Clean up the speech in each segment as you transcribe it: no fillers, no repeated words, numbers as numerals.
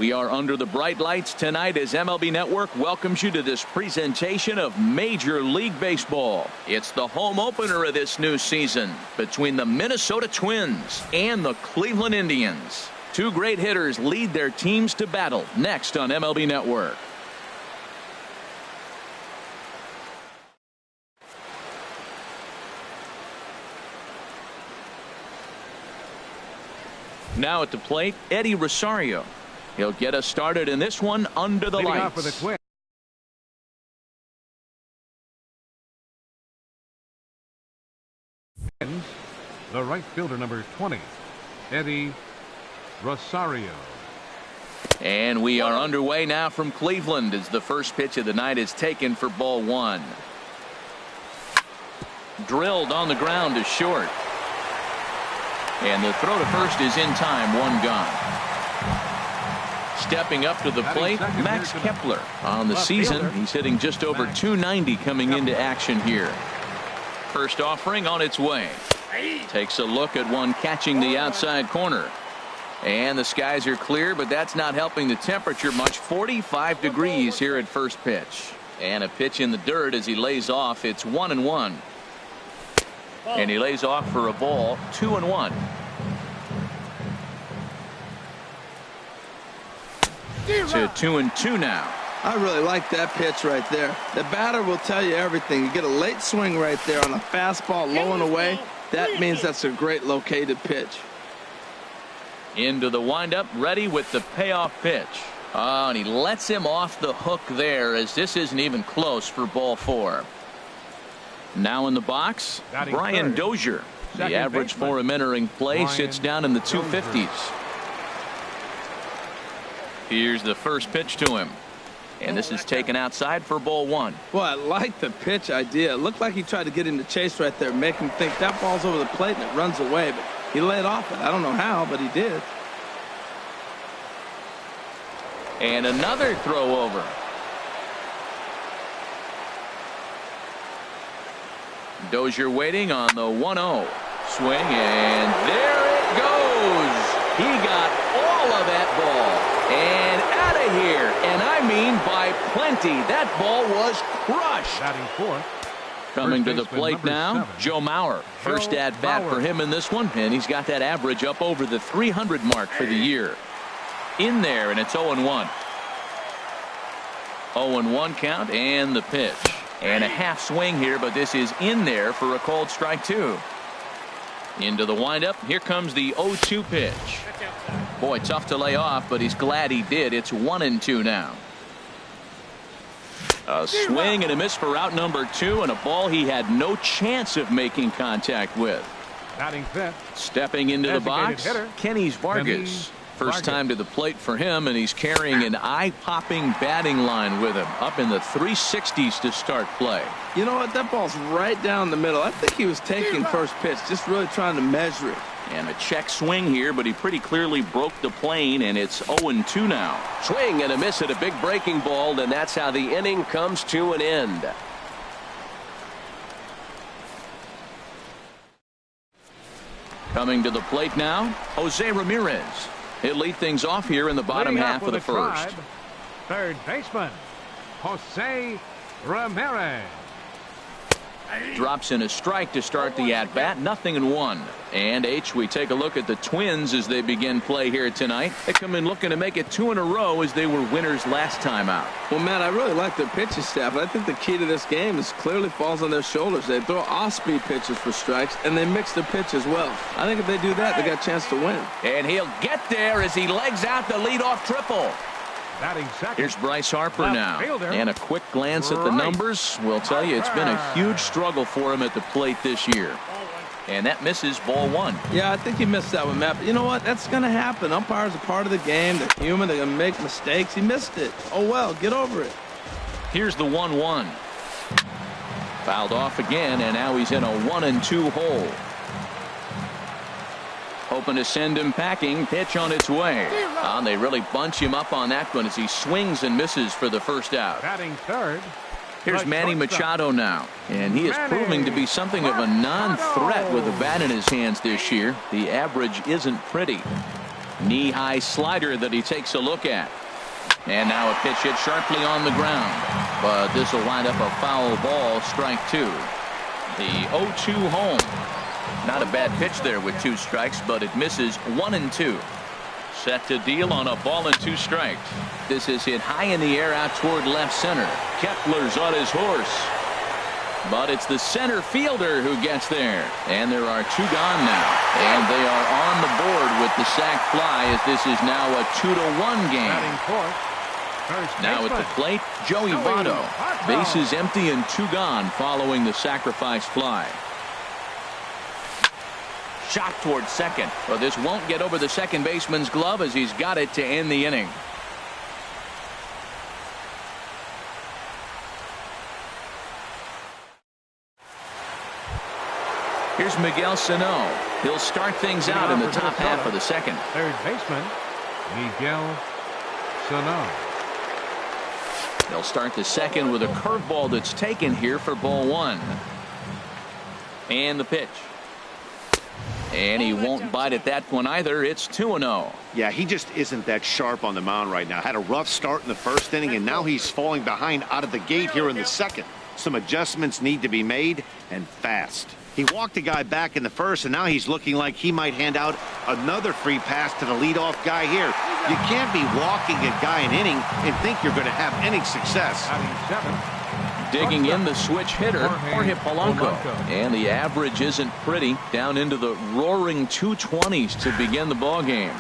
We are under the bright lights tonight as MLB Network welcomes you to this presentation of Major League Baseball. It's the home opener of this new season between the Minnesota Twins and the Cleveland Indians. Two great hitters lead their teams to battle next on MLB Network. Now at the plate, Eddie Rosario. He'll get us started in this one under the lights. Off for the Twins. The right fielder, number 20, Eddie Rosario. And we are underway now from Cleveland as the first pitch of the night is taken for ball one. Drilled on the ground to short. And the throw to first is in time, one gone. Stepping up to the plate, Max Kepler. On the season, he's hitting just over 290 coming into action here. First offering on its way. Takes a look at one catching the outside corner. And the skies are clear, but that's not helping the temperature much. 45 degrees here at first pitch. And a pitch in the dirt as he lays off. It's 1-1. And he lays off for a ball, 2-1. To 2-2 now. I really like that pitch right there. The batter will tell you everything. You get a late swing right there on a fastball low and away. That means that's a great located pitch. Into the windup, ready with the payoff pitch. Oh, and he lets him off the hook there as this isn't even close for ball four. Now in the box, Brian Dozier. The average for him entering play sits down in the 250s. Here's the first pitch to him. And this is taken outside for ball one. Well, I like the pitch idea. It looked like he tried to get him to chase right there, make him think that ball's over the plate and it runs away. But he laid off it. I don't know how, but he did. And another throw over. Dozier waiting on the 1-0. Swing, and there it goes. He got all of that ball. And out of here. And I mean by plenty. That ball was crushed. Batting fourth. Coming to the plate now, Joe Mauer. First at bat for him in this one. And he's got that average up over the 300 mark for the year. In there, and it's 0-1. 0-1 count and the pitch. And a half swing here, but this is in there for a called strike two. Into the windup. Here comes the 0-2 pitch. Boy, tough to lay off, but he's glad he did. It's 1-2 now. A swing and a miss for out number two, and a ball he had no chance of making contact with. Batting fifth. Stepping into the box, Kenny Vargas. First time to the plate for him, and he's carrying an eye-popping batting line with him. Up in the 360s to start play. You know what? That ball's right down the middle. I think he was taking first pitch, just really trying to measure it. And a check swing here, but he pretty clearly broke the plane, and it's 0-2 now. Swing and a miss at a big breaking ball, and that's how the inning comes to an end. Coming to the plate now, Jose Ramirez. He'll lead things off here in the bottom half of the first. Third baseman, Jose Ramirez. Drops in a strike to start the at-bat. 0-1. And we take a look at the Twins as they begin play here tonight. They come in looking to make it 2 in a row as they were winners last time out. Well, Matt, I really like their pitching staff. I think the key to this game is clearly falls on their shoulders. They throw off-speed pitches for strikes, and they mix the pitch as well. I think if they do that, they got a chance to win. And he'll get there as he legs out the leadoff triple. Here's Bryce Harper now, and a quick glance at the numbers will tell you it's been a huge struggle for him at the plate this year. And that misses ball one. Yeah, I think he missed that one, Matt. But you know what? That's going to happen. Umpires are part of the game. They're human. They're going to make mistakes. He missed it. Oh, well, get over it. Here's the 1-1. Fouled off again, and now he's in a 1-2 hole. Hoping to send him packing. Pitch on its way. And they really bunch him up on that one as he swings and misses for the first out. Batting third. Here's Manny Machado now, and he is proving to be something of a non-threat with the bat in his hands this year. The average isn't pretty. Knee-high slider that he takes a look at. And now a pitch hit sharply on the ground. But this will wind up a foul ball, strike 2. The 0-2 home. Not a bad pitch there with 2 strikes, but it misses 1 and 2. Set to deal on a ball and 2 strikes. This is hit high in the air out toward left center. Kepler's on his horse. But it's the center fielder who gets there. And there are 2 gone now. And they are on the board with the sac fly as this is now a 2-1 game. Now at the plate, Joey Votto. Bases empty and 2 gone following the sacrifice fly. Shot towards second. But this won't get over the second baseman's glove as he's got it to end the inning. Here's Miguel Sano. He'll start things out in the top half of the second. Third baseman, Miguel Sano. They'll start the second with a curveball that's taken here for ball 1. And the pitch. And he won't bite at that one either. It's 2-0. Yeah, he just isn't that sharp on the mound right now. Had a rough start in the first inning, and now he's falling behind out of the gate here in the second. Some adjustments need to be made, and fast. He walked a guy back in the first, and now he's looking like he might hand out another free pass to the leadoff guy here. You can't be walking a guy an inning and think you're going to have any success. Digging in the switch hitter, Jorge Polanco. And the average isn't pretty. Down into the roaring 220s to begin the ball game.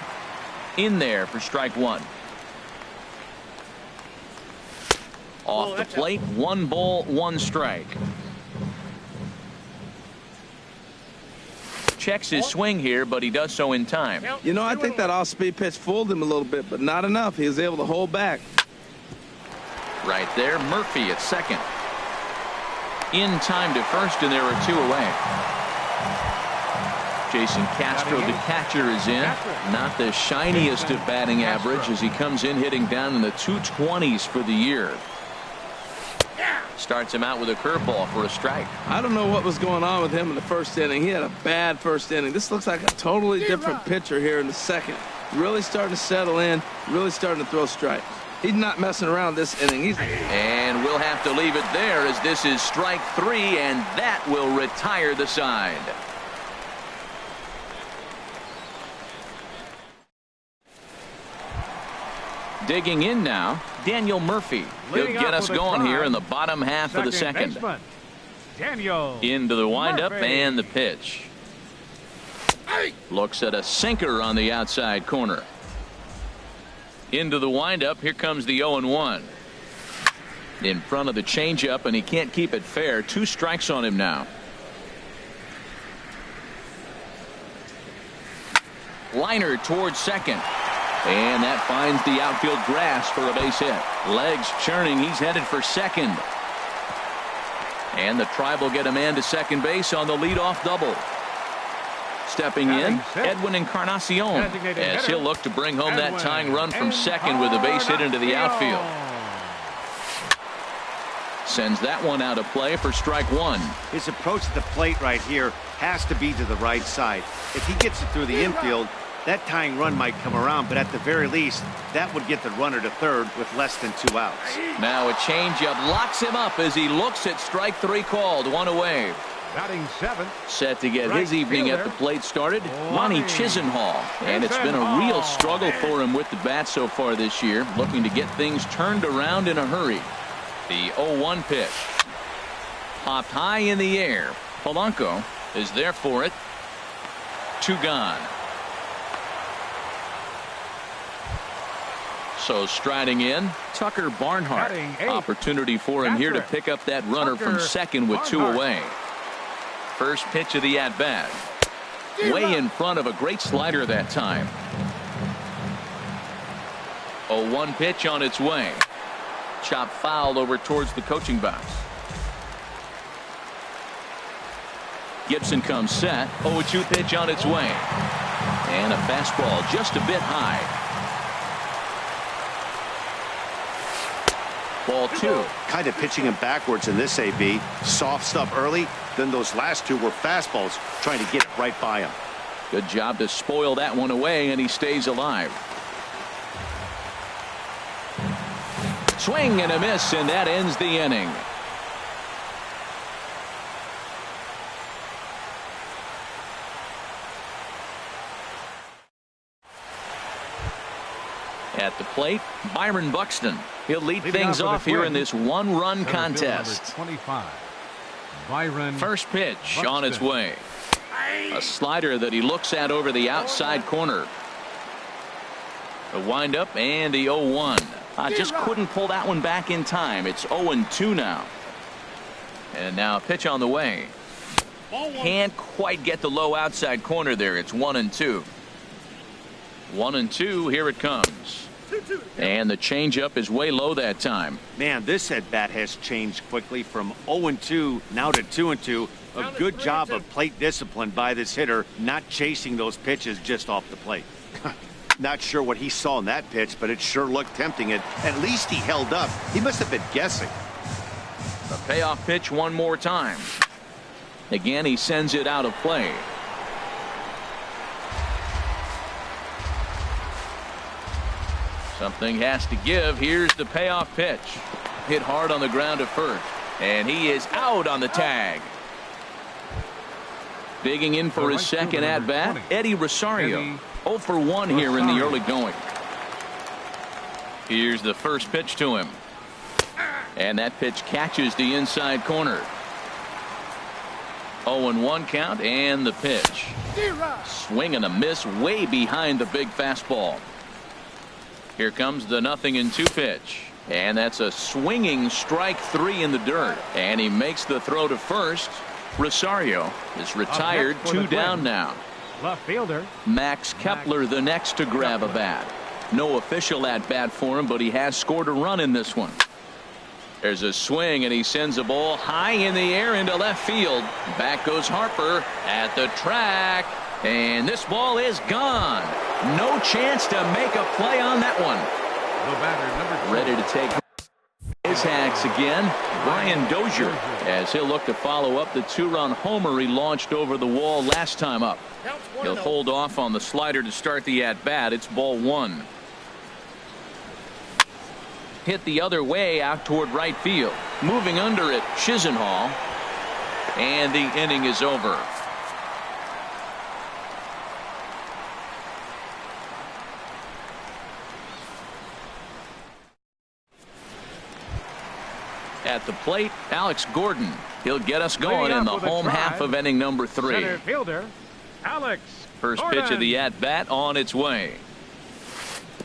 In there for strike 1. Off the plate, 1 ball, 1 strike. Checks his swing here, but he does so in time. You know, I think that off-speed pitch fooled him a little bit, but not enough. He was able to hold back. Right there, Murphy at second. In time to first, and there are 2 away. Jason Castro, the catcher, is in. Not the shiniest of batting average as he comes in hitting down in the 220s for the year. Starts him out with a curveball for a strike. I don't know what was going on with him in the first inning. He had a bad first inning. This looks like a totally different pitcher here in the second. Really starting to settle in, really starting to throw strikes. He's not messing around this inning. And we'll have to leave it there as this is strike 3, and that will retire the side. Digging in now, Daniel Murphy. He'll get us going here in the bottom half of the second. Daniel Into the windup Murphy. and the pitch. Looks at a sinker on the outside corner. Into the windup. Here comes the 0-1. In front of the changeup, and he can't keep it fair. 2 strikes on him now. Liner towards second. And that finds the outfield grass for a base hit. Legs churning. He's headed for second. And the Tribe will get a man to second base on the leadoff double. Stepping in, Edwin Encarnacion, as he'll look to bring home that tying run from second with a base hit into the outfield. Sends that one out of play for strike 1. His approach to the plate right here has to be to the right side. If he gets it through the infield, that tying run might come around, but at the very least, that would get the runner to third with less than 2 outs. Now a changeup locks him up as he looks at strike 3 called. 1 away. Batting 7th. Set to get his evening at the plate started, Ronnie Chisenhall. And it's been a real struggle for him with the bat so far this year, looking to get things turned around in a hurry. The 0-1 pitch. Popped high in the air. Polanco is there for it. 2 gone. So striding in, Tucker Barnhart. Opportunity for him here to pick up that runner from second with 2 away. First pitch of the at-bat. Way in front of a great slider that time. 0-1 pitch on its way. Chop fouled over towards the coaching box. Gibson comes set. 0-2 pitch on its way. And a fastball just a bit high. Ball 2. Kind of pitching him backwards in this AB. Soft stuff early, then those last 2 were fastballs trying to get right by him. Good job to spoil that one away, and he stays alive. Swing and a miss, and that ends the inning. At the plate, Byron Buxton. He'll lead things off here in this one-run contest. 25. Byron First pitch Buxton. on its way. A slider that he looks at over the outside corner. The windup and the 0-1. Just couldn't pull that one back in time. It's 0-2 now. And now a pitch on the way. Can't quite get the low outside corner there. It's 1-2. 1-2. Here it comes. And the changeup is way low that time. Man, this at-bat has changed quickly from 0-2 now to 2-2. A good job of plate discipline by this hitter, not chasing those pitches just off the plate. Not sure what he saw in that pitch, but it sure looked tempting. At least he held up. He must have been guessing. The payoff pitch one more time. Again, he sends it out of play. Something has to give. Here's the payoff pitch. Hit hard on the ground at first. And he is out on the tag. Digging in for his second at-bat, Eddie Rosario. 0 for 1 here in the early going. Here's the first pitch to him. And that pitch catches the inside corner. 0-1 count, and the pitch. Swing and a miss way behind the big fastball. Here comes the 0-2 pitch. And that's a swinging strike 3 in the dirt. And he makes the throw to first. Rosario is retired, 2 down now. Left fielder Max Kepler the next to grab a bat. No official at bat for him, but he has scored a run in this one. There's a swing, and he sends a ball high in the air into left field. Back goes Harper at the track, and this ball is gone. No chance to make a play on that one. The batter, number 2. Ready to take his hacks again, Brian Dozier, as he'll look to follow up the 2-run homer he launched over the wall last time up. He'll hold off on the slider to start the at-bat. It's ball 1. Hit the other way out toward right field. Moving under it, Chisenhall. And the inning is over. At the plate, Alex Gordon. He'll get us going in the home half of inning number 3. Center fielder Alex First Gordon. pitch of the at-bat on its way.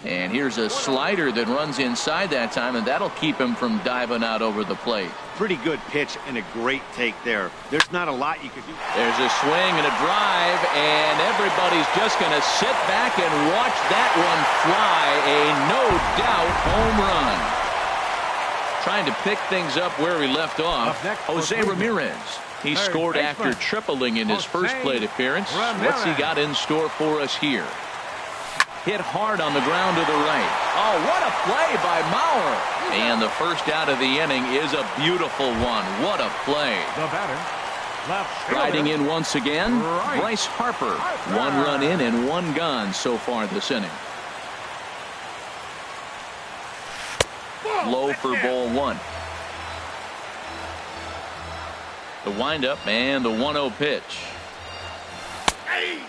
And here's a slider that runs inside that time, and that'll keep him from diving out over the plate. Pretty good pitch and a great take there. There's not a lot you could do. There's a swing and a drive, and everybody's just going to sit back and watch that one fly. A no-doubt home run. Trying to pick things up where he left off. Jose Ramirez. He scored after tripling in his first plate appearance. What's he got in store for us here? Hit hard on the ground to the right. Oh, what a play by Mauer. And the first out of the inning is a beautiful one. What a play. The batter, left fielder, Riding in once again, Bryce Harper. 1 run in and 1 gone so far this inning. Low for ball 1. The windup and the 1-0 pitch.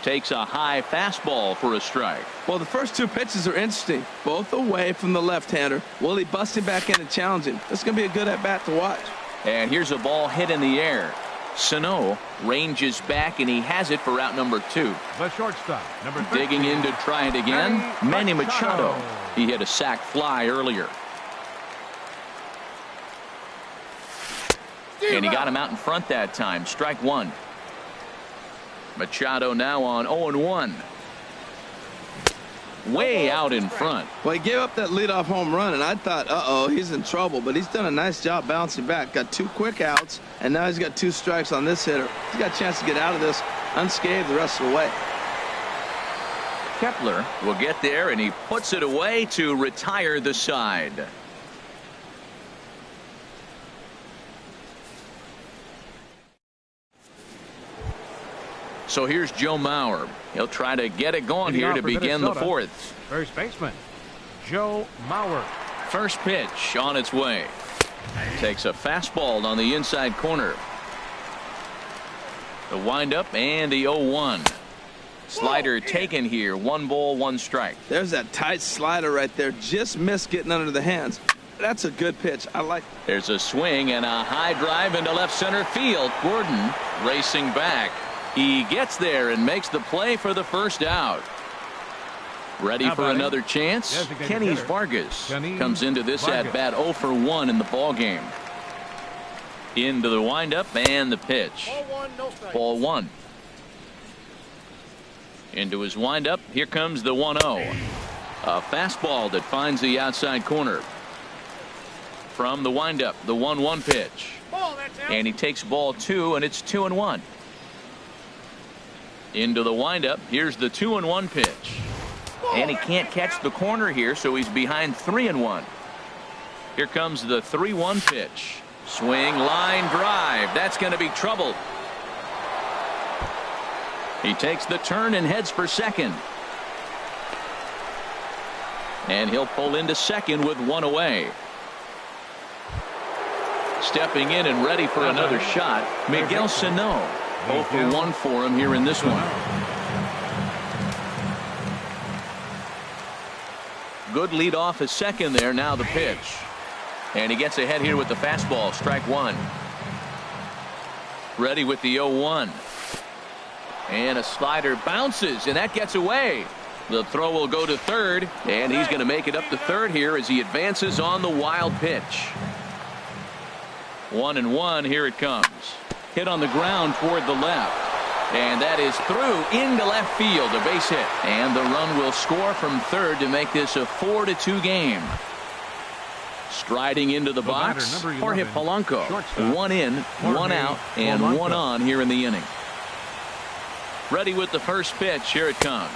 Takes a high fastball for a strike. Well, the first 2 pitches are interesting. Both away from the left-hander. Will he bust him back in and challenge him? This is going to be a good at-bat to watch. And here's a ball hit in the air. Sano ranges back, and he has it for out number 2. The shortstop, number 13. Digging in to try it again, Manny Machado. He hit a sac fly earlier. And he got him out in front that time. Strike 1. Machado now on 0-1. Way out in front. Well, he gave up that leadoff home run, and I thought, uh-oh, he's in trouble. But he's done a nice job bouncing back. Got 2 quick outs, and now he's got 2 strikes on this hitter. He's got a chance to get out of this unscathed the rest of the way. Kepler will get there, and he puts it away to retire the side. So here's Joe Mauer. He'll try to get it going here to begin the fourth. First baseman, Joe Mauer. First pitch on its way. Takes a fastball on the inside corner. The windup and the 0-1. Slider taken here. 1 ball, 1 strike. There's that tight slider right there. Just missed getting under the hands. That's a good pitch. I like it. There's a swing and a high drive into left center field. Gordon racing back. He gets there and makes the play for the first out. Ready for another chance? Kenny's Vargas comes into this at bat 0 for 1 in the ball game. Into the windup and the pitch. Ball 1. Into his windup. Here comes the 1-0. A fastball that finds the outside corner. From the windup, the 1-1 pitch. And he takes ball 2, and it's 2-1. Into the windup. Here's the 2-1 pitch. And he can't catch the corner here, so he's behind 3-1. Here comes the 3-1 pitch. Swing, line drive. That's going to be trouble. He takes the turn and heads for second. And he'll pull into second with 1 away. Stepping in and ready for another shot, Miguel Sano. 0 for 1 for him here in this one. Good lead off at second there. Now the pitch. And he gets ahead here with the fastball. Strike 1. Ready with the 0-1. And a slider bounces, and that gets away. The throw will go to third, and he's going to make it up to third here as he advances on the wild pitch. 1-1. Here it comes. Hit on the ground toward the left. And that is through into left field, a base hit. And the run will score from third to make this a 4-2 game. Striding into the box, Jorge Polanco. 1 in, 1 out, and 1 on here in the inning. Ready with the first pitch. Here it comes.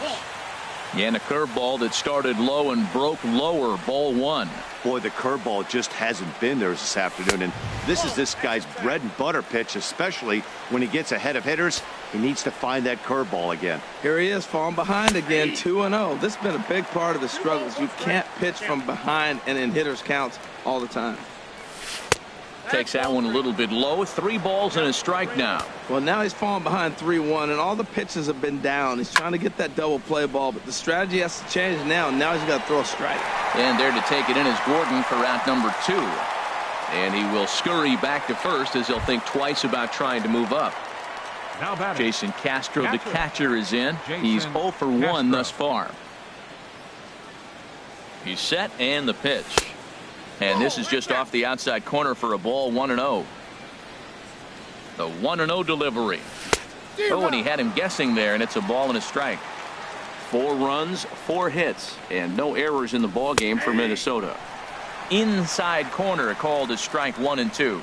And a curveball that started low and broke lower. Ball 1. Boy, the curveball just hasn't been there this afternoon, and this is this guy's bread and butter pitch, especially when he gets ahead of hitters. He needs to find that curveball again. Here he is, falling behind again, 2-0. This has been a big part of the struggles. You can't pitch from behind and in hitters' counts all the time. Takes that one a little bit low. 3 balls and a strike now. Well, now he's falling behind 3-1, and all the pitches have been down. He's trying to get that double play ball, but the strategy has to change now. Now he's got to throw a strike. And there to take it in is Gordon for out number 2. And he will scurry back to first as he'll think twice about trying to move up. Jason Castro, the catcher, is in. He's 0 for 1 thus far. He's set, and the pitch. And this is just off the outside corner for a ball. 1-0. The 1-0 delivery. Oh, and he had him guessing there, and it's a ball and a strike. 4 runs, 4 hits, and no errors in the ball game for Minnesota. Inside corner called as strike 1 and 2.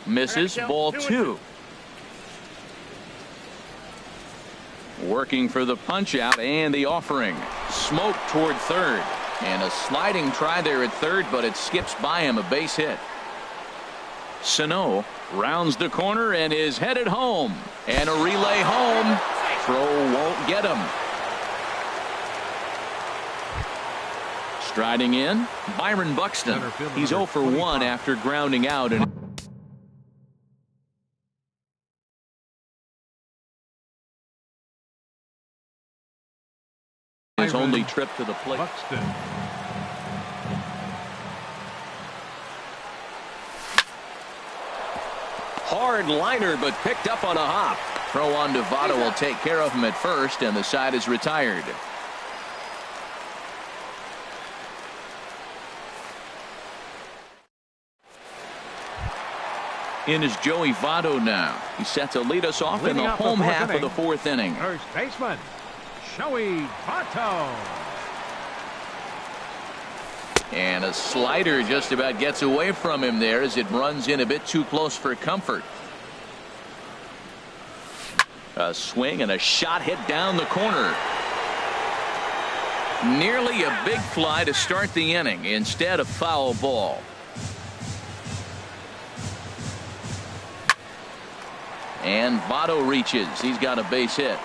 Misses. Ball 2. Working for the punch out and the offering. Smoke toward third. And a sliding try there at third, but it skips by him, a base hit. Sano rounds the corner and is headed home. And a relay home. Throw won't get him. Striding in, Byron Buxton. He's 0 for 1 after grounding out. And his only trip to the plate. Hard liner, but picked up on a hop. Throw on to Votto will take care of him at first, and the side is retired. In is Joey Votto now. He's set to lead us off in the home half of the 4th inning. First baseman, Joey Votto. And a slider just about gets away from him there as it runs in a bit too close for comfort. A swing and a shot hit down the corner. Nearly a big fly to start the inning. Instead, a foul ball. And Votto reaches. He's got a base hit.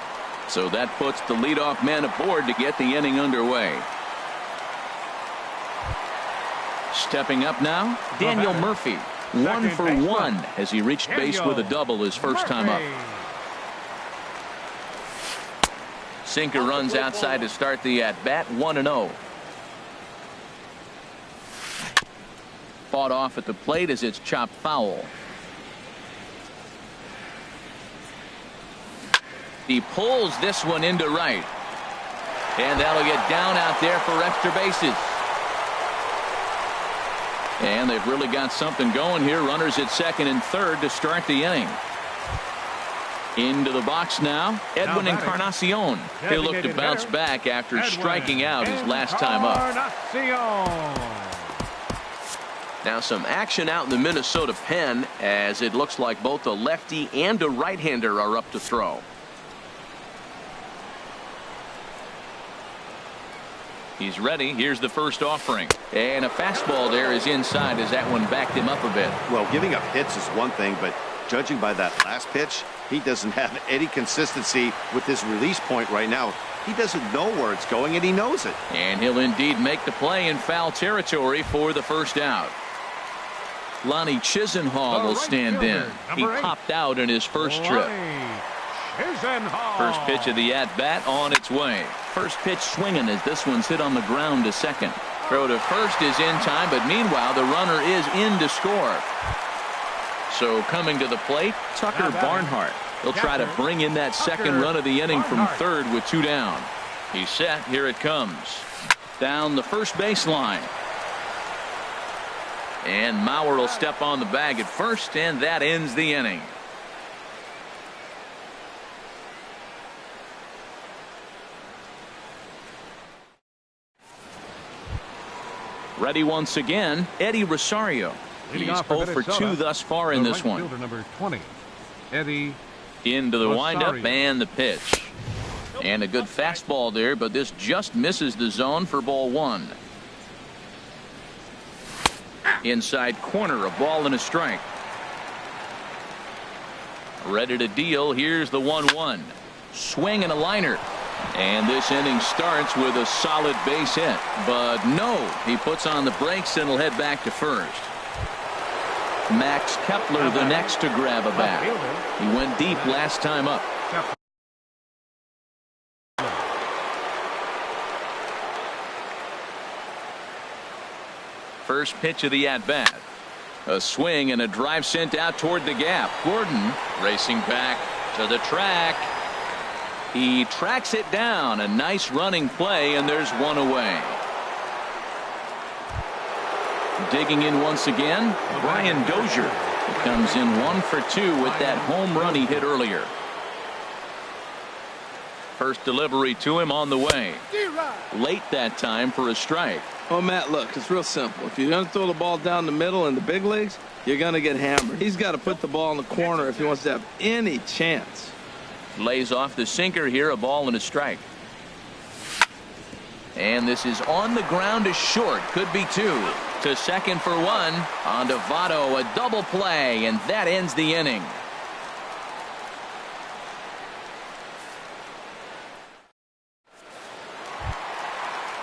So that puts the leadoff man aboard to get the inning underway. Stepping up now, Daniel Murphy. 1 for 1 as he reached base with a double his first time up. Sinker runs outside to start the at-bat, 1-0. Fought off at the plate as it's chopped foul. He pulls this one into right. And that'll get down out there for extra bases. And they've really got something going here. Runners at second and third to start the inning. Into the box now, Edwin Encarnacion. He'll look to bounce back after striking out his last time up. Now some action out in the Minnesota pen as it looks like both a lefty and a right-hander are up to throw. He's ready. Here's the first offering. And a fastball there is inside as that one backed him up a bit. Well, giving up hits is one thing, but judging by that last pitch, he doesn't have any consistency with his release point right now. He doesn't know where it's going, and he knows it. And he'll indeed make the play in foul territory for the first out. Lonnie Chisenhall will stand in. He popped out in his first trip. First pitch of the at-bat on its way. First pitch swinging as this one's hit on the ground to second. Throw to first is in time, but meanwhile the runner is in to score. So coming to the plate, Tucker Barnhart. He'll try to bring in that second run of the inning from third with 2 down. He's set. Here it comes. Down the first baseline. And Mauer will step on the bag at first, and that ends the inning. Ready once again, Eddie Rosario. He's 0 for 2 thus far in this one. Number 20, Eddie into the windup Rosario. and the pitch. And a good fastball there, but this just misses the zone for ball 1. Inside corner, a ball and a strike. Ready to deal. Here's the 1-1. Swing and a liner. And this inning starts with a solid base hit. But no, he puts on the brakes and will head back to first. Max Kepler the next to grab a bat. He went deep last time up. First pitch of the at-bat. A swing and a drive sent out toward the gap. Gordon racing back to the track. He tracks it down. A nice running play, and there's one away. Digging in once again, Brian Dozier. He comes in 1 for 2 with that home run he hit earlier. First delivery to him on the way. Late that time for a strike. Oh, Matt, look, it's real simple. If you're going to throw the ball down the middle in the big leagues, you're going to get hammered. He's got to put the ball in the corner if he wants to have any chance. Lays off the sinker here, a ball and a strike. And this is on the ground to short. Could be 2. To second for 1. On to Votto, a double play, and that ends the inning.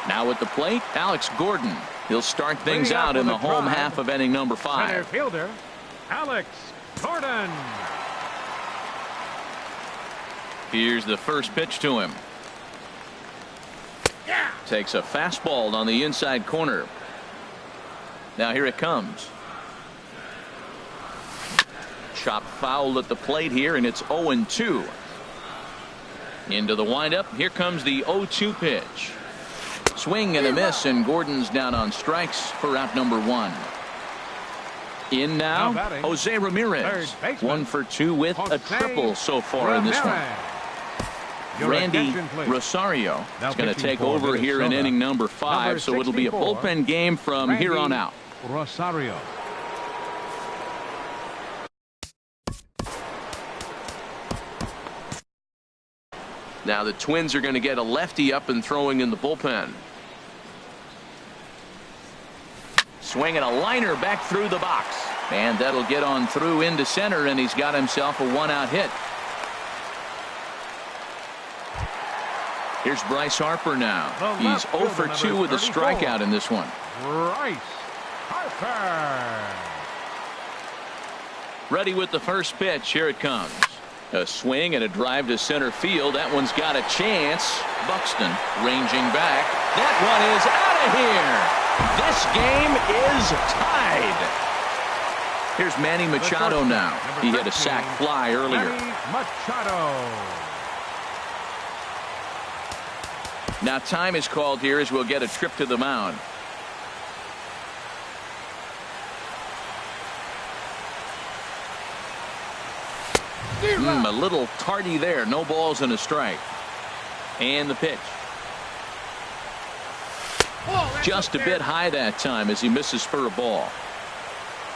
Now at the plate, Alex Gordon. He'll start things out in the home half of inning number 5. Center fielder, Alex Gordon. Here's the first pitch to him. Takes a fastball on the inside corner. Now here it comes. Chop foul at the plate here, and it's 0-2. Into the windup. Here comes the 0-2 pitch. Swing and a miss, and Gordon's down on strikes for out number 1. In now, Jose Ramirez. 1 for 2 with a triple so far in this one. Randy Rosario is going to take over here in inning number 5, so it'll be a bullpen game from here on out. Rosario. Now the Twins are going to get a lefty up and throwing in the bullpen. Swinging a liner back through the box. And that'll get on through into center, and he's got himself a 1-out hit. Here's Bryce Harper now. He's 0 for 2 with a strikeout in this one. Bryce Harper. Ready with the first pitch. Here it comes. A swing and a drive to center field. That one's got a chance. Buxton ranging back. That one is out of here. This game is tied. Here's Manny Machado now. He had a sac fly earlier. Manny Machado. Now time is called here as we'll get a trip to the mound. A little tardy there. No balls and a strike. And the pitch. Just a bit high that time as he misses for a ball.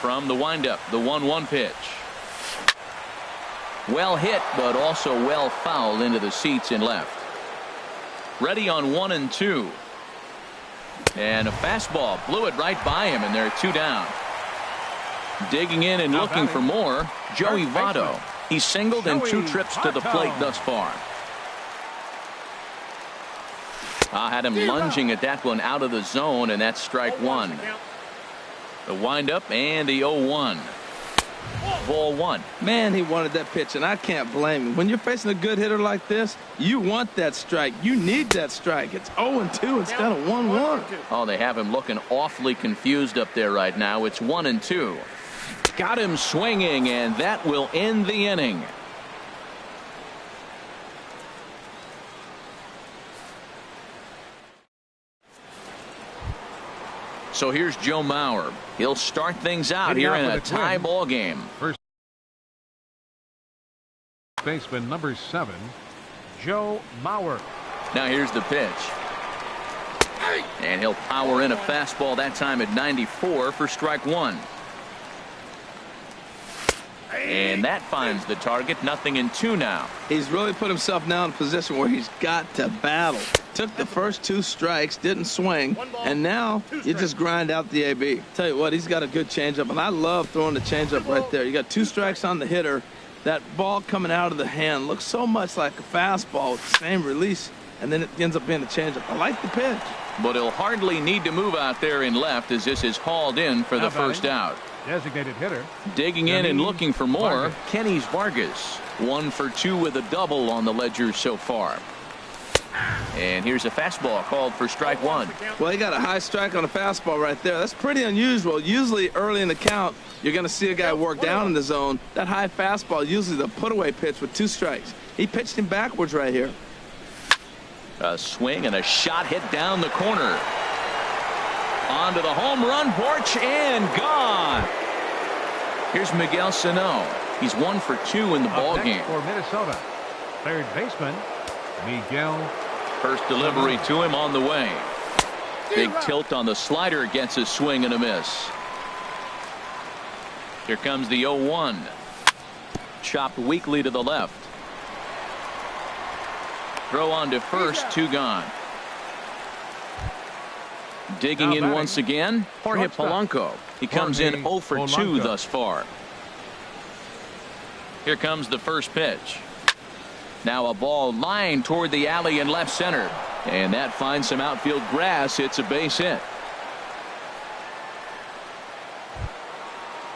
From the windup, the 1-1 pitch. Well hit, but also well fouled into the seats in left. Ready on 1 and 2. And a fastball blew it right by him, and there are 2 down. Digging in and looking for more, Joey Votto. He's singled in 2 trips to the plate thus far. I had him lunging at that one out of the zone, and that's strike 1. The windup and the 0-1. Ball 1. Man, he wanted that pitch, and I can't blame him. When you're facing a good hitter like this, you want that strike. You need that strike. It's 0-2 instead of 1-1. Oh, they have him looking awfully confused up there right now. It's 1 and 2. Got him swinging, and that will end the inning. So here's Joe Mauer. He'll start things out here in a tie ball game. First baseman number 7, Joe Mauer. Now here's the pitch. And he'll power in a fastball that time at 94 for strike 1. And that finds the target. 0-2 now. He's really put himself now in a position where he's got to battle. Took the first 2 strikes, didn't swing, and now you just grind out the AB. Tell you what, he's got a good changeup, and I love throwing the changeup right there. You got 2 strikes on the hitter. That ball coming out of the hand looks so much like a fastball with the same release, and then it ends up being a changeup. I like the pitch. But he'll hardly need to move out there in left as this is hauled in for the first out. Designated hitter. Digging in and looking for more, Kenny's Vargas. 1 for 2 with a double on the ledger so far. And here's a fastball called for strike 1. Well, he got a high strike on a fastball right there. That's pretty unusual. Usually early in the count, you're going to see a guy work down in the zone. That high fastball, usually the put-away pitch with 2 strikes. He pitched him backwards right here. A swing and a shot hit down the corner. Onto the home run porch and gone. Here's Miguel Sano. He's 1 for 2 in the ball game. For Minnesota, third baseman Miguel. First delivery to him on the way. Big tilt on the slider, gets a swing and a miss. Here comes the 0-1. Chopped weakly to the left. Throw on to first, 2 gone. Digging in once again, Jorge Polanco. He comes in 0 for 2 thus far. Here comes the first pitch. Now a ball lined toward the alley in left center. And that finds some outfield grass. It's a base hit.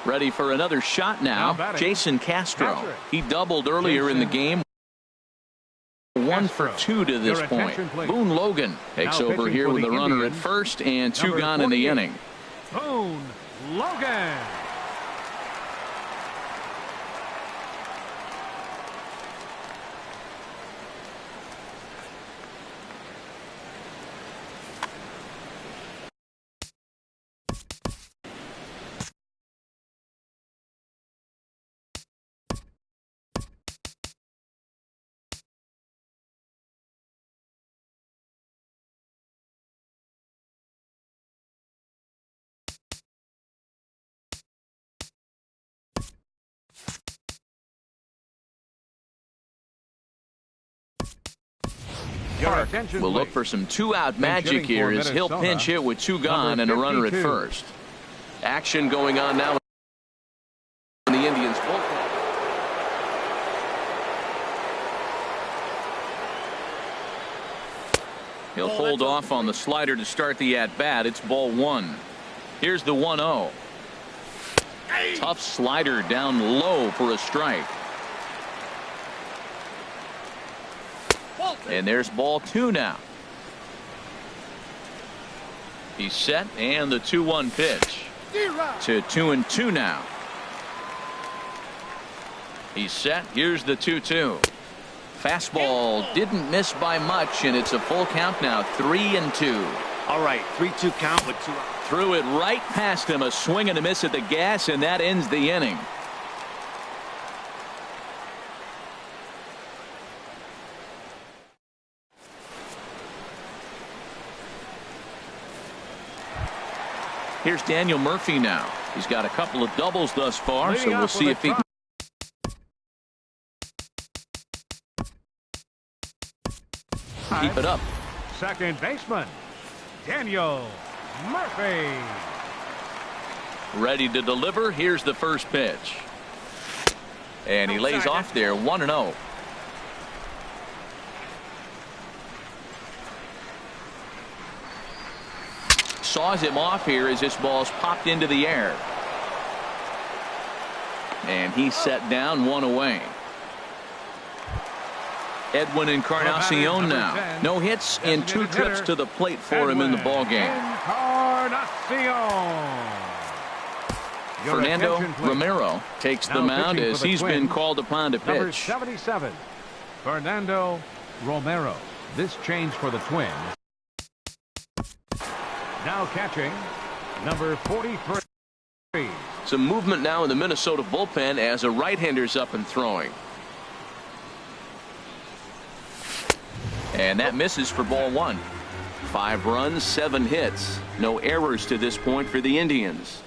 Ready for another shot now. Jason Castro. He doubled earlier in the game. 1 for 2 to this point. Boone Logan takes over here with a runner at first and 2 gone in the inning. Boone Logan. Park will look for some 2-out magic here as he'll pinch hit with 2 gone and a runner at first. Action going on now. hold off on the slider to start the at-bat. It's ball one. Here's the 1-0. Tough slider down low for a strike. And there's ball two now. He's set, and the 2-1 pitch. To 2-2 now. He's set. Here's the 2-2. Fastball didn't miss by much, and it's a full count now. 3-2. All right, 3-2 count with 2 outs. Threw it right past him. A swing and a miss at the gas, and that ends the inning. Here's Daniel Murphy now. He's got a couple of doubles thus far, so we'll see if he can. Keep it up. Second baseman, Daniel Murphy. Ready to deliver. Here's the first pitch. And he lays off there, 1-0. Saws him off here as this ball's popped into the air. And he's set down, one away. Edwin Encarnacion now. No hits in 2 trips to the plate for him in the ballgame. Fernando Romero takes the mound as he's been called upon to pitch. Number 77, Fernando Romero. This change for the Twins. Now catching, number 43. Some movement now in the Minnesota bullpen as a right-hander's up and throwing. And that misses for ball one. 5 runs, 7 hits. No errors to this point for the Indians.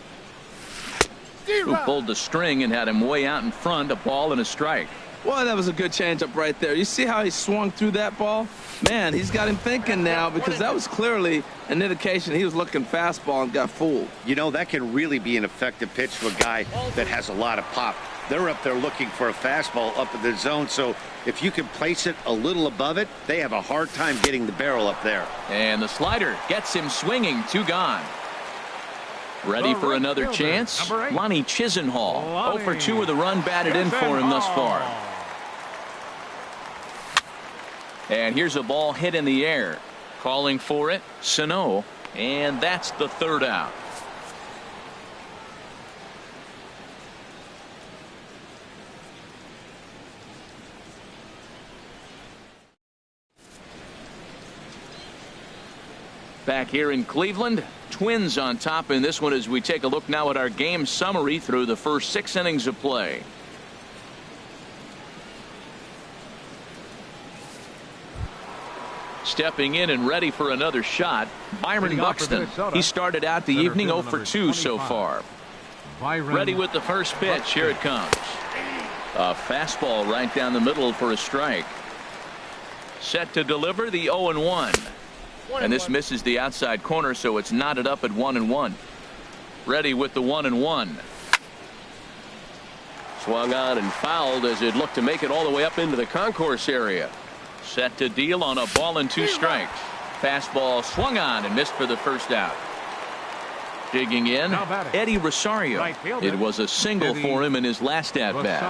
Who pulled the string and had him way out in front, a ball and a strike. Well, that was a good changeup right there. You see how he swung through that ball? Man, he's got him thinking now, because that was clearly an indication he was looking fastball and got fooled. You know, that can really be an effective pitch to a guy that has a lot of pop. They're up there looking for a fastball up in the zone, so if you can place it a little above it, they have a hard time getting the barrel up there. And the slider gets him swinging, 2 gone. Ready for another chance? Lonnie Chisenhall. 0 for 2 with a run batted in for him thus far. And here's a ball hit in the air. Calling for it, Sano. And that's the 3rd out. Back here in Cleveland, Twins on top in this one as we take a look now at our game summary through the first 6 innings of play. Stepping in and ready for another shot, Byron Buxton. He started out the evening 0 for 2 so far. Ready with the first pitch. Here it comes. A fastball right down the middle for a strike. Set to deliver the 0-1. And this misses the outside corner, so it's knotted up at 1-1. Ready with the 1-1. Swung on and fouled as it looked to make it all the way up into the concourse area. Set to deal on a ball and 2 strikes. Fastball swung on and missed for the first out. Digging in, Eddie Rosario. It was a single for him in his last at-bat.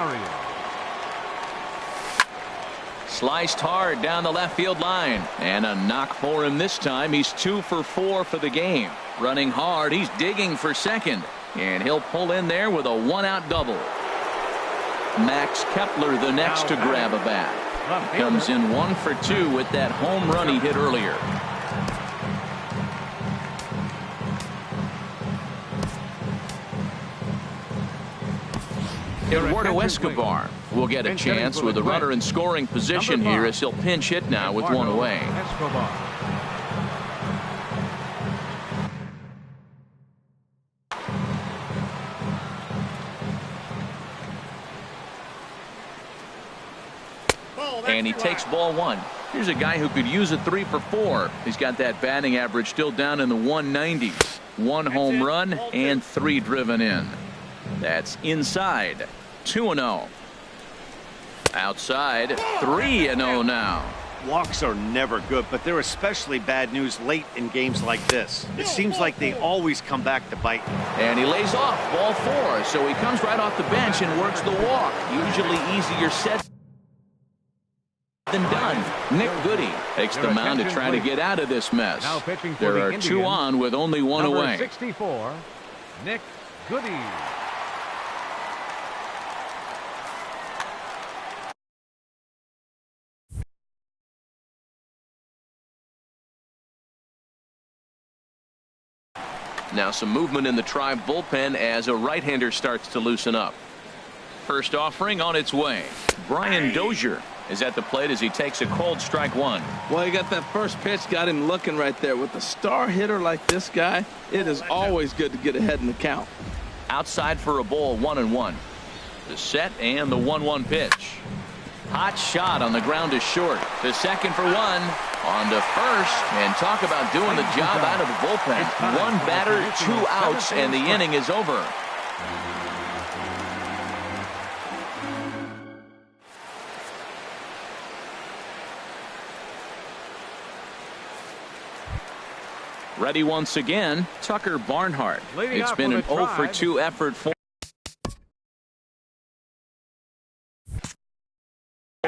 Sliced hard down the left field line, and a knock for him this time. He's 2 for 4 for the game. Running hard, he's digging for second, and he'll pull in there with a 1-out double. Max Kepler the next to grab a bat. Comes in 1 for 2 with that home run he hit earlier. Eduardo Escobar will get a chance with a runner in scoring position here as he'll pinch hit now with 1 away. And he takes ball 1. Here's a guy who could use a 3 for 4. He's got that batting average still down in the 190s. 1 home run and 3 driven in. That's inside. 2-0. Outside, 3-0 now. Walks are never good, but they're especially bad news late in games like this. It seems like they always come back to bite. And he lays off ball 4, so he comes right off the bench and works the walk. Usually easier said than done. Nick Goody takes the mound to try to get out of this mess. There are 2 on with only 1 away. 64, Nick Goody. Now some movement in the Tribe bullpen as a right-hander starts to loosen up. First offering on its way. Brian Dozier is at the plate as he takes a cold strike 1. Well, he got that first pitch, got him looking right there. With a star hitter like this guy, it is always good to get ahead in the count. Outside for a ball, 1-1. The set and the 1-1 pitch. Hot shot on the ground to short. To second for 1. On to first. And talk about doing the job out of the bullpen. 1 batter, 2 outs, and the inning is over. Ready once again, Tucker Barnhart. It's been an 0-for-2 effort for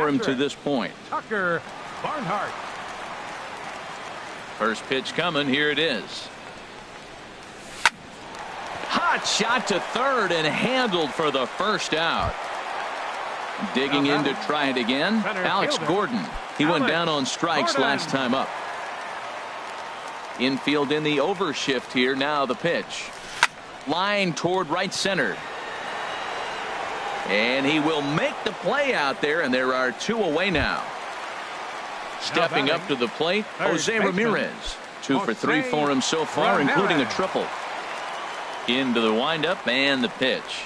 him to this point. Tucker Barnhart. First pitch coming. Here it is. Hot shot to third and handled for the first out. Digging in to try it again. Alex Gordon. He went down on strikes last time up. Infield in the overshift here. Now the pitch. Line toward right center. And he will make the play out there, and there are 2 away now. Stepping up to the plate, Jose Ramirez. 2 for 3 for him so far, including a triple. Into the windup and the pitch.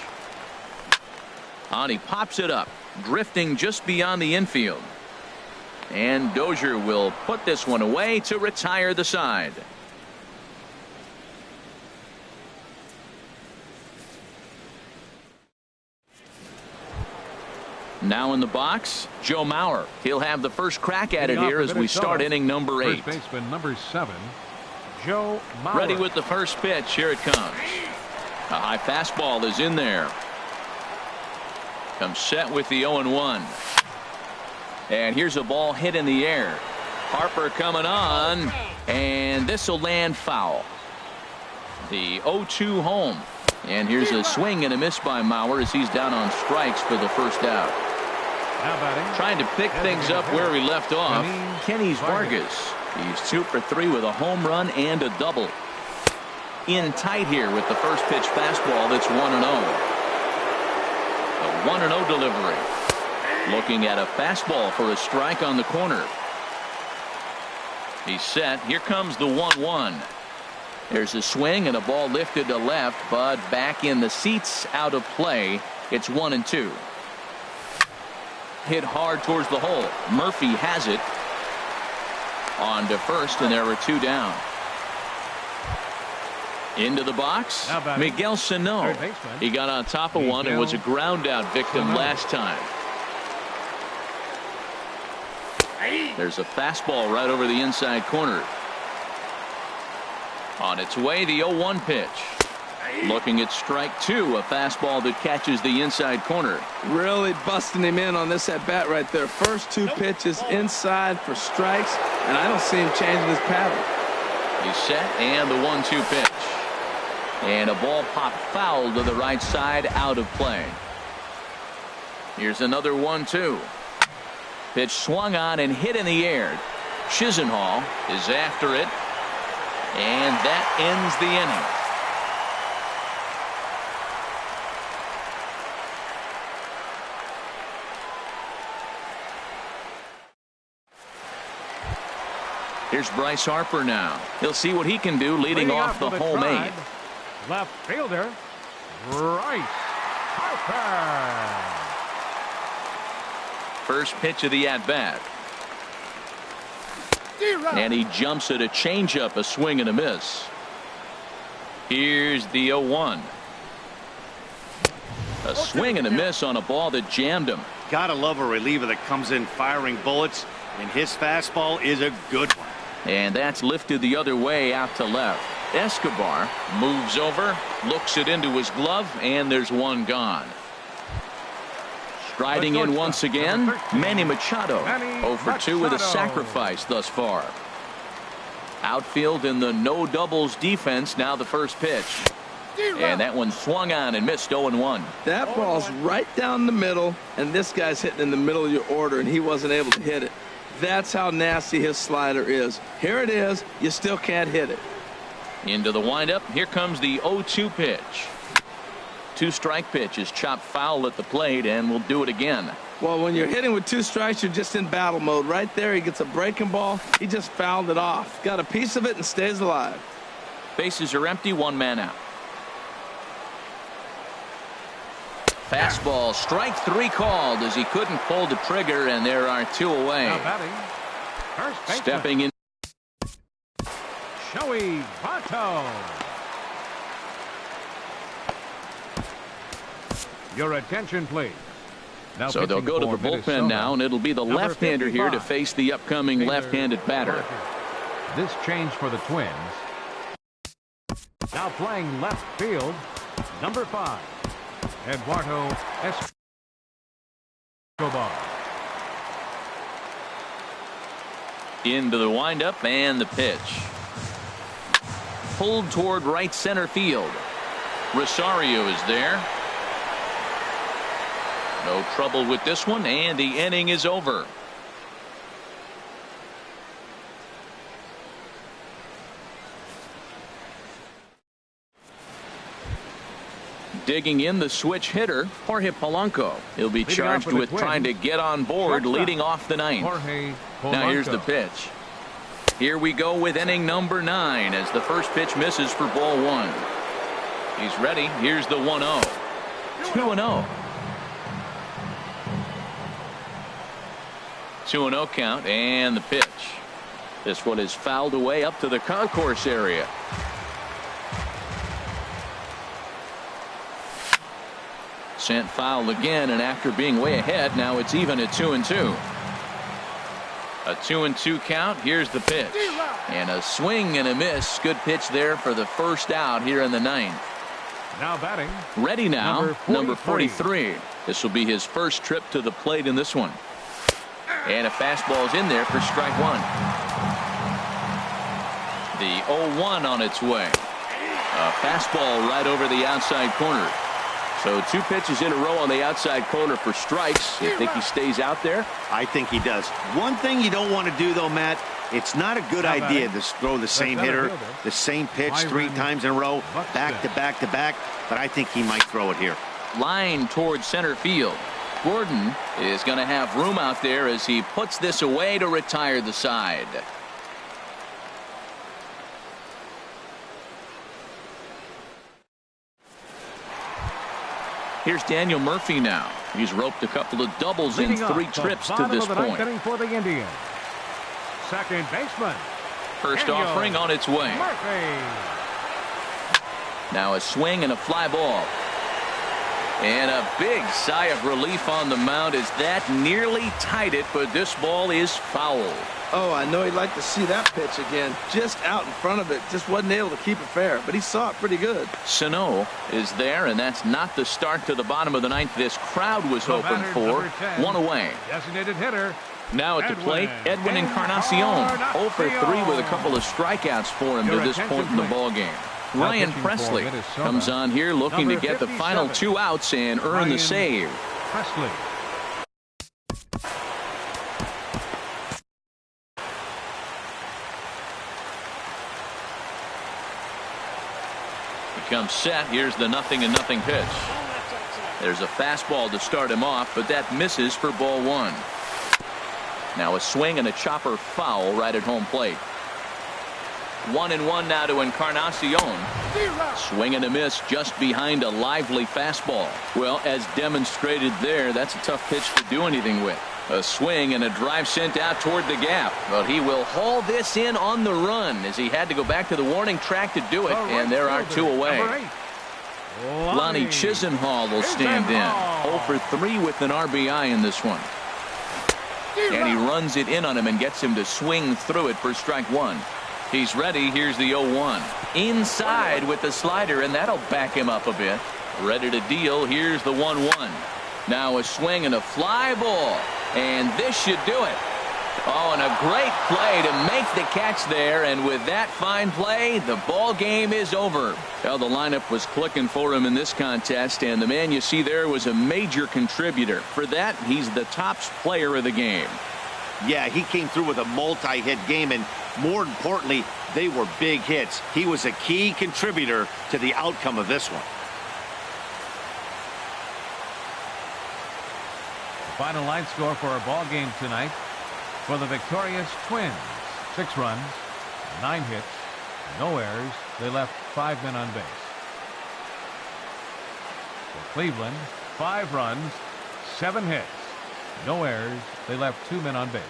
And he pops it up, drifting just beyond the infield. And Dozier will put this one away to retire the side. Now in the box, Joe Mauer. He'll have the first crack at it here as we start inning number 8. First baseman number 7, Joe Mauer. Ready with the first pitch. Here it comes. A high fastball is in there. Comes set with the 0-1. And here's a ball hit in the air. Harper coming on, and this will land foul. The 0-2 home. And here's a swing and a miss by Mauer as he's down on strikes for the first out. Trying to pick things up where he left off, Kenny Vargas. He's 2 for 3 with a home run and a double. In tight here with the first pitch fastball that's 1-0. The 1-0 delivery. Looking at a fastball for a strike on the corner. He's set. Here comes the 1-1. There's a swing and a ball lifted to left, but back in the seats, out of play. It's 1-2. Hit hard towards the hole. Murphy has it. On to first, and there are 2 down. Into the box, Miguel Sano. He got on top of one and was a ground out victim last time. There's a fastball right over the inside corner. On its way, the 0-1 pitch. Looking at strike 2, a fastball that catches the inside corner. Really busting him in on this at bat right there. First 2 pitches inside for strikes, and I don't see him changing his pattern. He's set, and the 1-2 pitch. And a ball popped foul to the right side, out of play. Here's another 1-2. Pitch swung on and hit in the air. Chisenhall is after it. And that ends the inning. Here's Bryce Harper now. He'll see what he can do leading off the home 8. Left fielder, Bryce Harper. First pitch of the at-bat. And he jumps at a changeup, a swing and a miss. Here's the 0-1. A swing and a miss on a ball that jammed him. Gotta love a reliever that comes in firing bullets And his fastball is a good one. And that's lifted the other way out to left. Escobar moves over, looks it into his glove, and there's one gone. Striding in once again, Manny Machado. 0 for 2 with a sacrifice thus far. Outfield in the no doubles defense. Now the first pitch. And that one swung on and missed. 0-1. That ball's right down the middle, and this guy's hitting in the middle of your order, and he wasn't able to hit it. That's how nasty his slider is. Here it is. You still can't hit it. Into the windup. Here comes the 0-2 pitch. 2-strike pitch is chopped foul at the plate, and we'll do it again. Well, when you're hitting with 2 strikes, you're just in battle mode. Right there, he gets a breaking ball. He just fouled it off. Got a piece of it and stays alive. Bases are empty. 1 man out. Fastball, strike 3 called as he couldn't pull the trigger, and there are 2 away. Now batting, first baseman, Stepping in. Joey Votto. Your attention, please. Now So they'll go to the bullpen now, and it'll be the left-hander here to face the upcoming left-handed batter. This change for the Twins. Now playing left field, number 5, Eduardo Escobar. Into the windup and the pitch. Pulled toward right center field. Rosario is there. No trouble with this one, and the inning is over. Digging in the switch hitter, Jorge Polanco. He'll be charged with trying to get on board, leading off the 9th. Now here's the pitch. Here we go with inning number 9 as the first pitch misses for ball 1. He's ready. Here's the 1-0. 2-0. 2-0 count, and the pitch. This one is fouled away up to the concourse area. Sent foul again, and after being way ahead, now it's even at 2-2. A 2-2 count. Here's the pitch. And a swing and a miss. Good pitch there for the first out here in the 9th. Now batting. Ready now, number 43. This will be his first trip to the plate in this one. And a fastball's in there for strike 1. The 0-1 on its way. A fastball right over the outside corner. So 2 pitches in a row on the outside corner for strikes. You think he stays out there? I think he does. One thing you don't want to do, though, Matt, it's not a good idea to throw the same hitter, the same pitch 3 times in a row, back to back to back, but I think he might throw it here. Line towards center field. Gordon is going to have room out there as he puts this away to retire the side. Here's Daniel Murphy now. He's roped a couple of doubles in 3 trips to this point. For the Indians. Second baseman. First offering on its way. Murphy. Now a swing and a fly ball. And a big sigh of relief on the mound as that nearly tied it, but this ball is foul. Oh, I know he'd like to see that pitch again. Just out in front of it. Just wasn't able to keep it fair, but he saw it pretty good. Sano is there, and that's not the start to the bottom of the 9th this crowd was hoping for. 1 away. Designated hitter. Now at the plate, Edwin Encarnacion. 0 for 3 with a couple of strikeouts for him to this point in the ballgame. Ryan Presley comes on here looking to get the final 2 outs and earn the save. Presley. Comes set. Here's the 0-0 pitch. There's a fastball to start him off, but that misses for ball 1. Now a swing and a chopper foul right at home plate. 1-1 now to Encarnacion. Swing and a miss just behind a lively fastball. Well, as demonstrated there, that's a tough pitch to do anything with. A swing and a drive sent out toward the gap. But he will haul this in on the run as he had to go back to the warning track to do it. And there are 2 away. Lonnie Chisenhall will stand in. 0 for 3 with an RBI in this one. And he runs it in on him and gets him to swing through it for strike one. He's ready. Here's the 0-1. Inside with the slider, and that'll back him up a bit. Ready to deal. Here's the 1-1. Now a swing and a fly ball. And this should do it. Oh, and a great play to make the catch there. And with that fine play, the ball game is over. Well, the lineup was clicking for him in this contest, and the man you see there was a major contributor. For that, he's the top player of the game. Yeah, he came through with a multi-hit game, and more importantly, they were big hits. He was a key contributor to the outcome of this one. The final line score for our ball game tonight. For the victorious Twins, 6 runs, 9 hits, no errors. They left 5 men on base. For Cleveland, 5 runs, 7 hits, no errors. They left 2 men on base.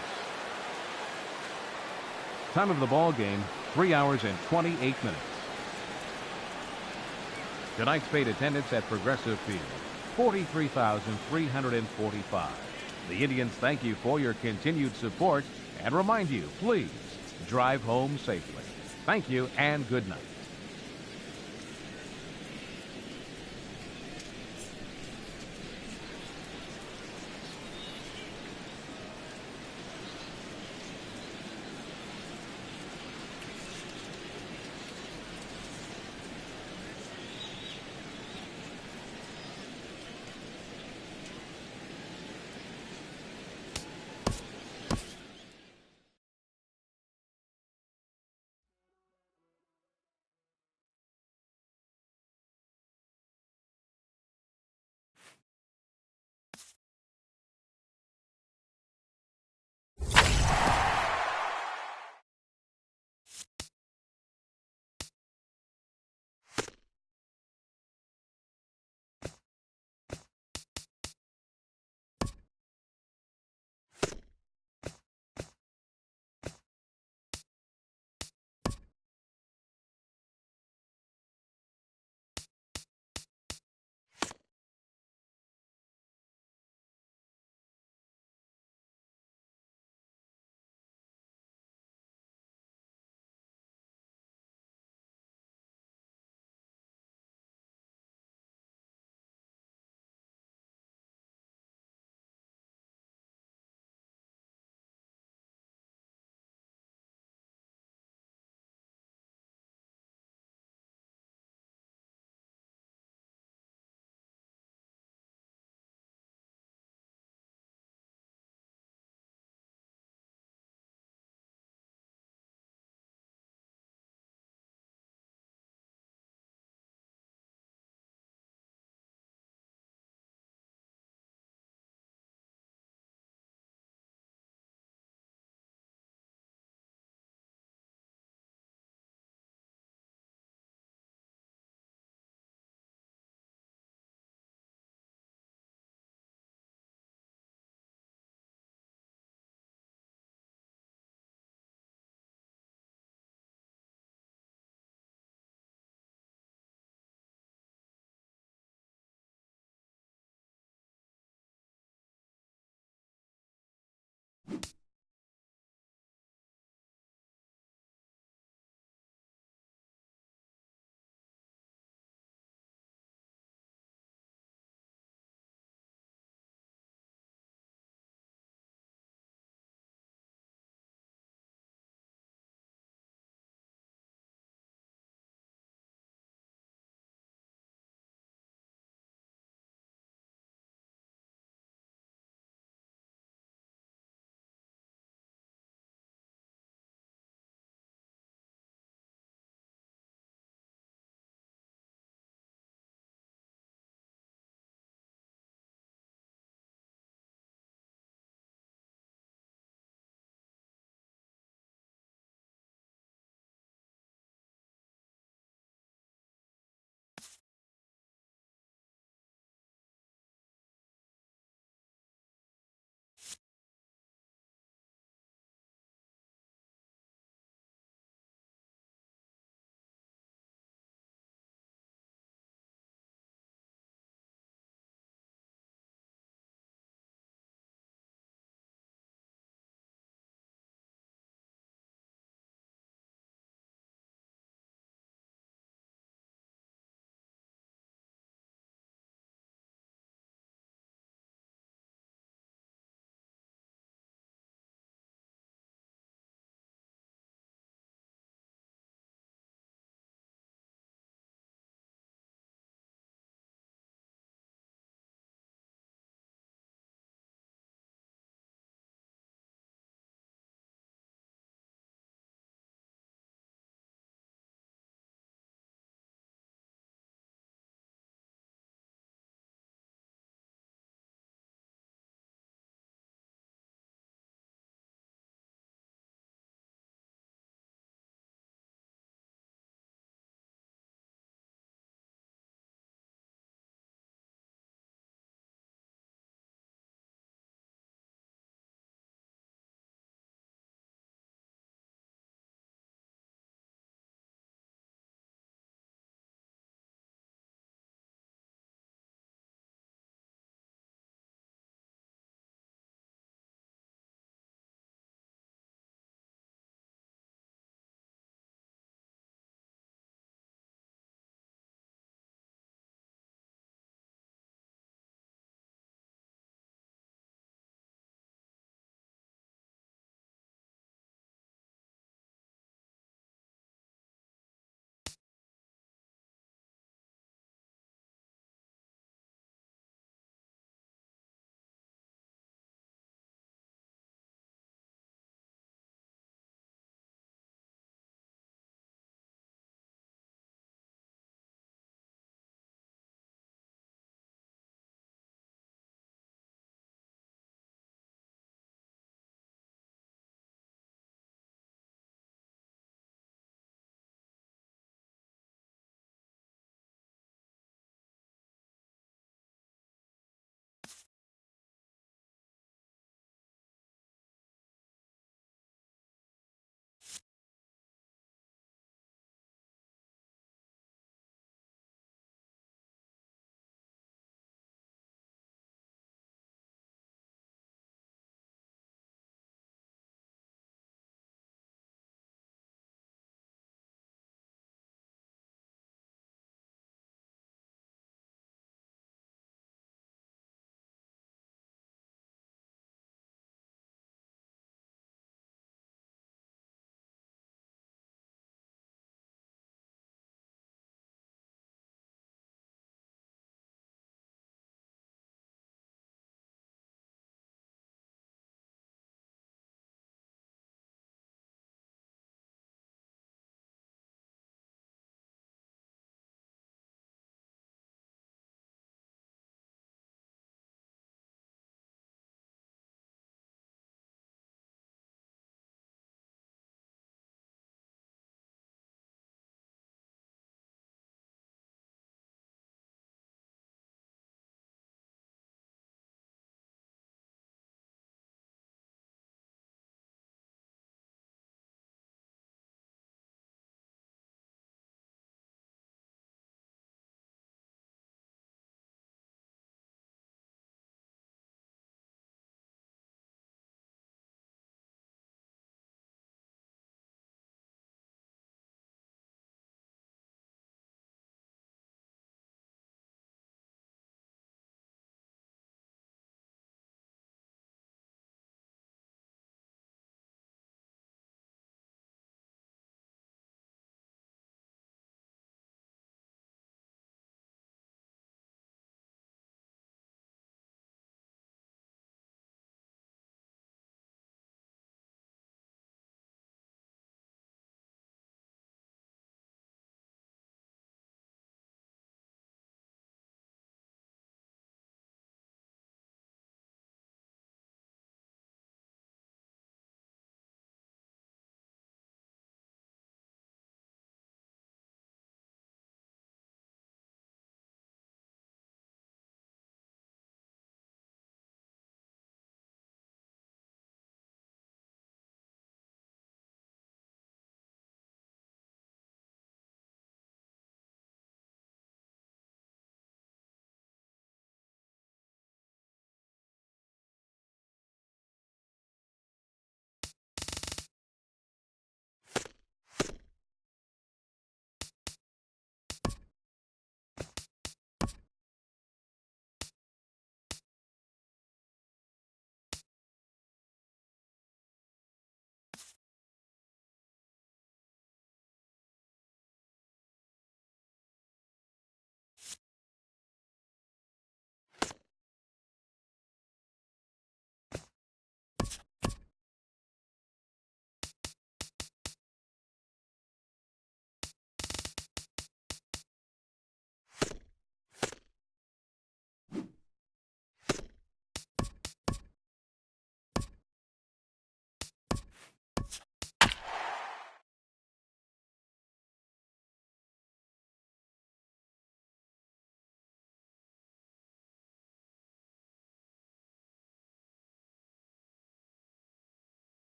Time of the ball game, 3 hours and 28 minutes. Tonight's paid attendance at Progressive Field, 43,345. The Indians thank you for your continued support and remind you, please drive home safely. Thank you and good night.